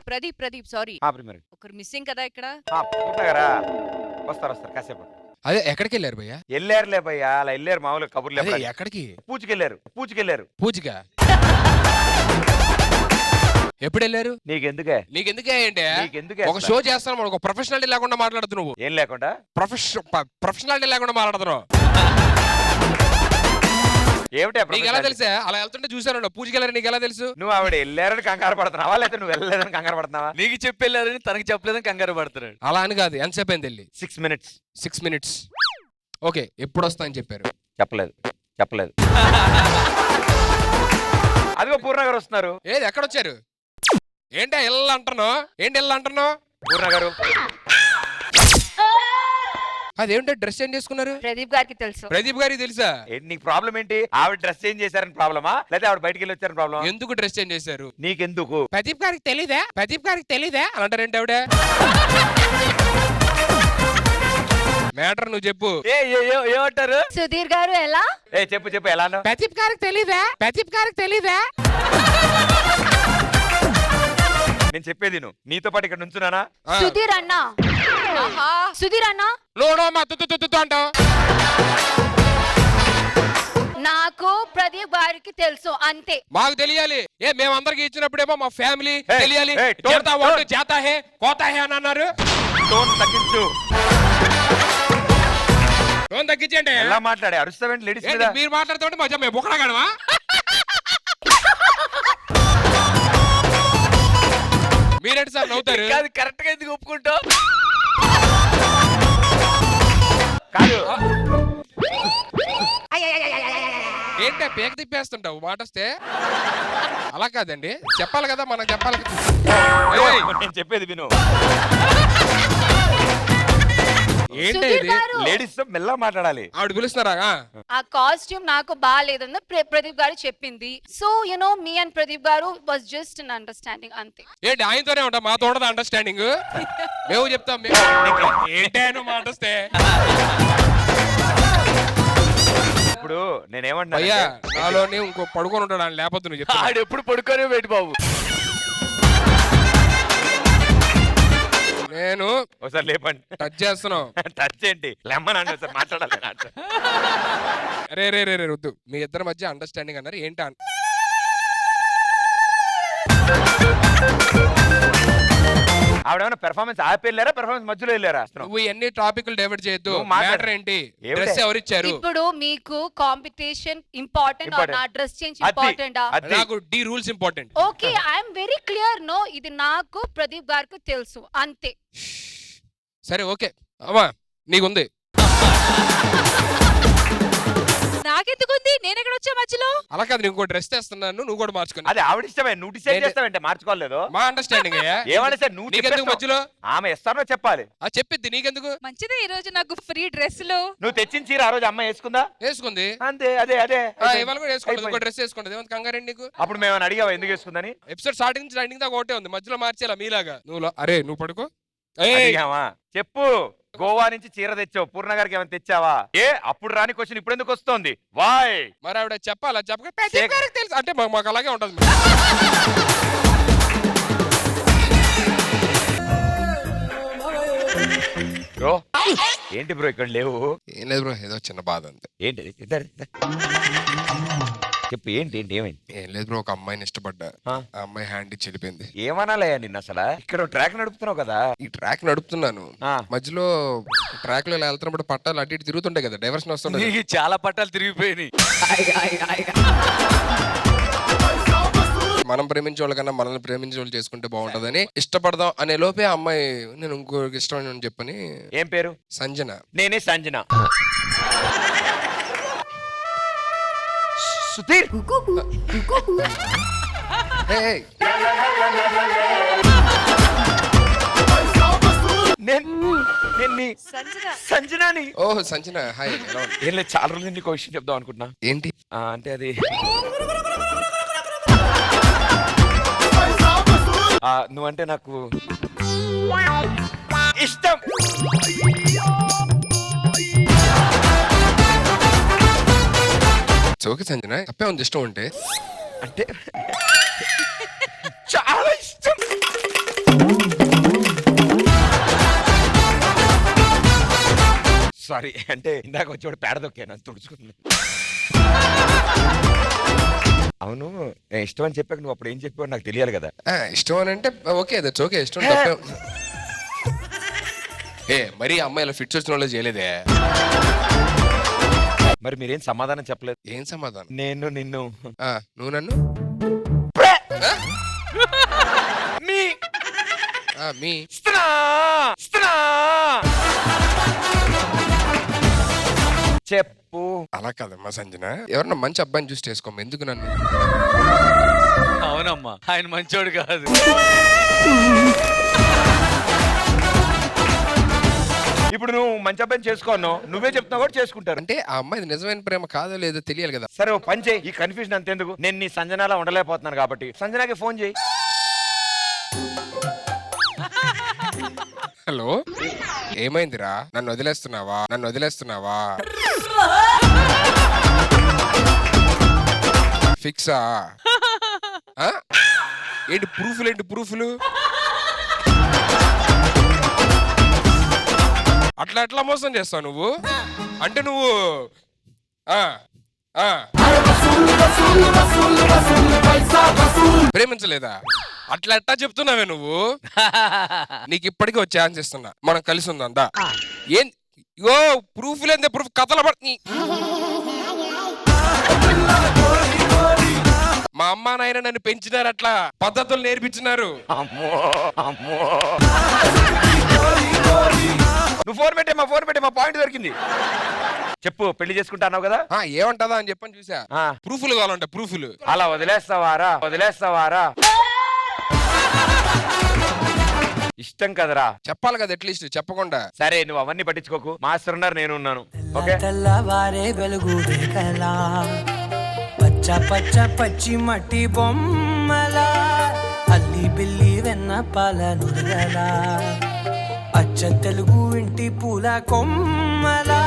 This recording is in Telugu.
ప్రదీప్ సారీ ప్రీమియర్ ఒకరు మిస్సింగ్ కదా ఇక్కడ. పూర్ణగారా వస్తారు కాసేపు. అదే ఎక్కడికి వెళ్ళారు భయ్యా? వెళ్ళారులే భయ్యా, అలా వెళ్ళారు మామూలు కబుర్లే. అదే ఎక్కడికి? పూజకెళ్ళారు. పూజగా ఎప్పుడు వెళ్ళారు? నీకెందుకే ఏంటి ఒక షో చేస్తాను, ఒక ప్రొఫెషనాలిటీ లేకుండా మాట్లాడుతున్నావు. ఏం లేకుండా ప్రొఫెషనాలిటీ లేకుండా మాట్లాడుతున్నావు. ఏమిటి నీకు ఎలా తెలుసా? అలా వెళ్తుంటే చూసాను పూజకి వెళ్ళారు. నీకు ఎలా తెలుసు? నువ్వు ఆవిడ వెళ్ళారని కంగారు పడుతున్నావా, లేకపోతే నువ్వు వెళ్ళలేదని కంగారు పడుతున్నావా? నీకు చెప్పి వెళ్ళారని తనకి చెప్పలేదని కంగారు పడుతున్నాడు. అలా అని కాదు. ఎంతసేపు అయింది వెళ్ళి? 6 minutes. ఓకే, ఎప్పుడు వస్తా అని చెప్పారు? చెప్పలేదు. అదిగో పూర్ణ గారు వస్తున్నారు. ఏది ఎక్కడొచ్చారు? ఏంటి ఇల్లు అంటున్నావు? పూర్ణ గారు అదేంటో డ్రెస్ చేంజ్ చేసుకున్నారు? ప్రదీప్ గారికి తెలుసు. ప్రదీప్ గారికి తెలుసా? నీకు ప్రాబ్లం ఏంటి? ఆవిడ డ్రెస్ చేంజ్ చేశారని ప్రాబ్లమా, లేదా ఆవిడ బయటికి వెళ్ళి వచ్చారని ప్రాబ్లమా? ఎందుకు డ్రెస్ చేంజ్ చేశారు? నీకెందుకు? ప్రదీప్ గారికి తెలీదా అని అంటారేంటి ఆవిడ? మ్యాటర్ నువ్వు చెప్పు. ఏమంటారు? సుధీర్ గారు ఎలా? చెప్పు ఎలా? ప్రదీప్ గారికి తెలీదా? నేను చెప్పేది నువ్వు. నీతో పాటు ఇక్కడ నుంచున్నానా? సుధీర్ అన్నా అంటావు. నాకు ప్రదీప్ గారికి తెలుసు అంతే. మాకు తెలియాలి. మేమందరికి ఇచ్చినప్పుడేమో మా ఫ్యామిలీ తెలియాలి. జాతా హే కోతా హే అని అన్నారు. టోన్ తగ్గించు. టోన్ తగ్గించండి. ఎలా మాట్లాడే అరుస్తావేంటి లేడీస్ మీద? మీరు మాట్లాడుతుంటే మధ్య మేము బుక్కడగడమా? మీరేంటి సార్ నవ్వుతారు? కరెక్ట్ గా ఎందుకు ఒప్పుకుంటావు? కాదు ఏంటే పేక తిప్పేస్తుంటావు మాట వస్తే? అలా కాదండి, చెప్పాలి కదా, మనం చెప్పాలి. నేను చెప్పేది విను. ఏంటి ఇది? లేడీస్ తో మెల్లగా మాట్లాడాలి. ఆవిడ పిలుస్తున్నారా? ఆ కాస్ట్యూమ్ నాకు బాగాలేదని ప్రదీప్ గారు చెప్పింది. సో మీ అండ్ ప్రదీప్ గారు వాజ్ జస్ట్ అన్ అండర్స్టాండింగ్ అంతే. ఏంటి ఆయనతోనే ఉంటా, మాతో ఉండదు అండర్స్టాండింగ్? మేము చెప్తాం. ఏంటి ఆయన మాట వస్తే? ఇప్పుడు నేనేమన్నా అయ్యా నాలోని ఇంకో పడుకొని ఉంటాడు అని, లేకపోతే నువ్వు చెప్తా. ఆడు ఎప్పుడు పడుకోనే పెట్టి బాబు. నేను ఒకసారి లేపండి. టచ్ చేస్తున్నావు. టచ్ ఏంటి? లెమ్మనండి ఒకసారి మాట్లాడాలి. రే వద్దు. మీ ఇద్దరి మధ్య అండర్స్టాండింగ్ అన్నారు ఏంటి? ఆవిడేమైనా పెర్ఫార్మెన్స్ ఆపి వెళ్ళారా, పెర్ఫార్మెన్స్ మధ్యలో వెళ్ళారా? నువ్వు ఎన్ని టాపిక్లు డైవర్ట్ చేయొద్దు. మ్యాటర్ ఏంటి? డ్రెస్ ఎవరు ఇచ్చారు? ఇప్పుడు మీకు కాంపిటీషన్ ఇంపార్టెంట్ ఆర్ నా డ్రెస్ చేంజ్ ఇంపార్టెంట్? నాకు the rules important. Okay, I'm very clear. No, ఇది నాకు ప్రదీప్ గారికి తెలుసు అంతే. సరే ఓకే అమ్మా, నీకుంది. నాకెందుకుంది? నేను ఎక్కడ వచ్చా మధ్యలో? అలా కాదు, ఇంకో డ్రెస్ తెస్తున్నాను, నువ్వు కూడా మార్చుకుని. అది ఆవిడ ఇష్టమే, నువ్వు డిసైడ్ చేస్తావంటే మార్చుకోలేదు. మా అండర్స్టాండింగ్. ఏమన్నా సార్ నువ్వు నీకెందుకు మధ్యలో? ఆమె ఇస్తానో చెప్పాలి. చెప్పిద్ది, నీకెందుకు? మంచిదే, ఈ రోజు నాకు ఫ్రీ డ్రెస్సులు. నువ్వు తెచ్చిన చీర ఆ రోజు అమ్మాయి వేసుకుంది అంతే. అదే ఇవాళ కూడా వేసుకుంటుంది, ఇంకో డ్రెస్ వేసుకుంటుంది. ఏమంత కంగారండి నీకు? అప్పుడు మేము అడిగావా ఎందుకు వేసుకుందని? ఎపిసోడ్ స్టార్టింగ్ నుంచి ఎండింగ్ దాకా ఒకటే ఉంది, మధ్యలో మార్చేలా మీలాగా. నువ్వు పడుకో. చెప్పు. గోవా నుంచి చీర తెచ్చావు, పూర్ణ గారికి ఏమైనా తెచ్చావా? అప్పుడు రాని క్వశ్చన్ ఇప్పుడు ఎందుకు వస్తుంది? వాయ్ మరి ఆవిడ చెప్పాలా? చెప్పక తెలుసు అంటే మాకు అలాగే ఉంటది. బ్రో ఏంటి బ్రో ఇక్కడ లేవు? ఏం లేదు బ్రో, ఏదో చిన్న బాధ అంతే. ఏంటి చెప్పు. ఏంటి ఏమైంది? ఏం లేదు బ్రో, ఒక అమ్మాయిని ఇష్టపడ్డా. ఆ అమ్మాయి హ్యాండ్ ఇచ్చి వెళ్ళిపోయింది. ఏమనాలయ్యా నిన్న? అసలు ఇక్కడ ట్రాక్ నడుపుతున్నావు కదా? ఈ ట్రాక్ నడుపుతున్నాను, మధ్యలో ట్రాక్ లో వెళ్తున్నప్పుడు పట్టాలు అటు ఇటు తిరుగుతుంటాయి కదా, డైవర్షన్ వస్తుంటాయి. చాలా పట్టాలు తిరిగిపోయినాయి. మనం ప్రేమించే వాళ్ళకన్నా మనల్ని ప్రేమించే వాళ్ళు చేసుకుంటే బాగుంటదని ఇష్టపడదాం అనే లోపే ఆ అమ్మాయి నేను ఇంకొక ఇష్టం అని చెప్పని. ఏం పేరు? సంజన. నేనే సంజన. సుధీర్ సంజనాని. ఓహ్ సంజన, హాయ్. ఏం లేదు, చాలా రోజులు నీకు విషయం చెప్దాం అనుకుంటున్నా. ఏంటి అంటే అది నువ్వంటే నాకు ఇష్టం. ఓకే సంజన, తప్పే ఉంది ఇష్టం ఉంటే. అంటే చాలా ఇష్టం. సారీ అంటే ఇందాక వచ్చేవాడు పేడ దొక్కాను అది తుడుచుకుంది. అవును నేను ఇష్టం అని చెప్పాక నువ్వు అప్పుడు ఏం చెప్పావు నాకు తెలియాలి కదా. ఇష్టం అని అంటే ఓకే దట్స్ ఓకే ఇష్టం తప్పే. మరీ అమ్మాయిల ఫిట్స్ వచ్చిన వాళ్ళు చేయలేదే. మరి మీరేం సమాధానం చెప్పలేదు. ఏం సమాధానం? నేను నిన్ను నువ్వు నన్ను మీ చెప్పు. అలా కాదమ్మా సంజన, ఎవరన్నా మంచి అబ్బాయిని చూసి చేసుకోమ్మా, ఎందుకు నన్ను? అవునమ్మా ఆయన మంచోడు కాదు. ఇప్పుడు నువ్వు మంచి అబ్బాయిని చేసుకోను నువ్వే చెప్తున్నావు కూడా చేసుకుంటారు. అంటే ఆ అమ్మాయి నిజమైన ప్రేమ కాదో లేదో తెలియాలి కదా. సరే ఓ పని చేయి, ఈ కన్ఫ్యూజన్ అంతేందుకు, నేను నీ సంజనాలా ఉండలేకపోతున్నాను కాబట్టి సంజనాకి ఫోన్ చేయి. హలో, ఏమైందిరా? నన్ను వదిలేస్తున్నావా? ఫిక్సా? ఏంటి ప్రూఫ్లు? అట్లా మోసం చేస్తావు నువ్వు? అంటే నువ్వు ప్రేమించలేదా? అట్లా ఎట్టా చెప్తున్నావే నువ్వు? నీకు ఇప్పటికీ ఒక ఛాన్స్ ఇస్తున్నా, మనం కలిసి ఉందా? ఏం యో ప్రూఫ్ లేదే, ప్రూఫ్ కథలు పడుతుంది. మా అమ్మా నాయన నన్ను పెంచినారు, అట్లా పద్ధతులు నేర్పించినారు. నువ్వు ఫోన్ పెట్టే మా పాయింట్ దొరికింది. చెప్పు, పెళ్లి చేసుకుంటా అన్నావు కదా. ఏమంటదా అని చెప్పని చూసా. ప్రూఫ్లు కావాలంటే ప్రూఫ్లు. అలా వదిలేస్తావారా? ఇష్టం కదరా, చెప్పాలి కదా అట్లీస్ట్. చెప్పకుండా సరే నువ్వు అవన్నీ పట్టించుకోకు, మాస్టర్ ఉన్నారు నేను ఉన్నాను. ఓకే, తెల్లవారే వెలుగు రేఖలా, పచ్చ పచ్చి మట్టి బొమ్మలా, అల్లి బిల్లి వెన్న పాల నురగలా, అచ్చ తెలుగు ఇంటి పూల కొమ్మలా,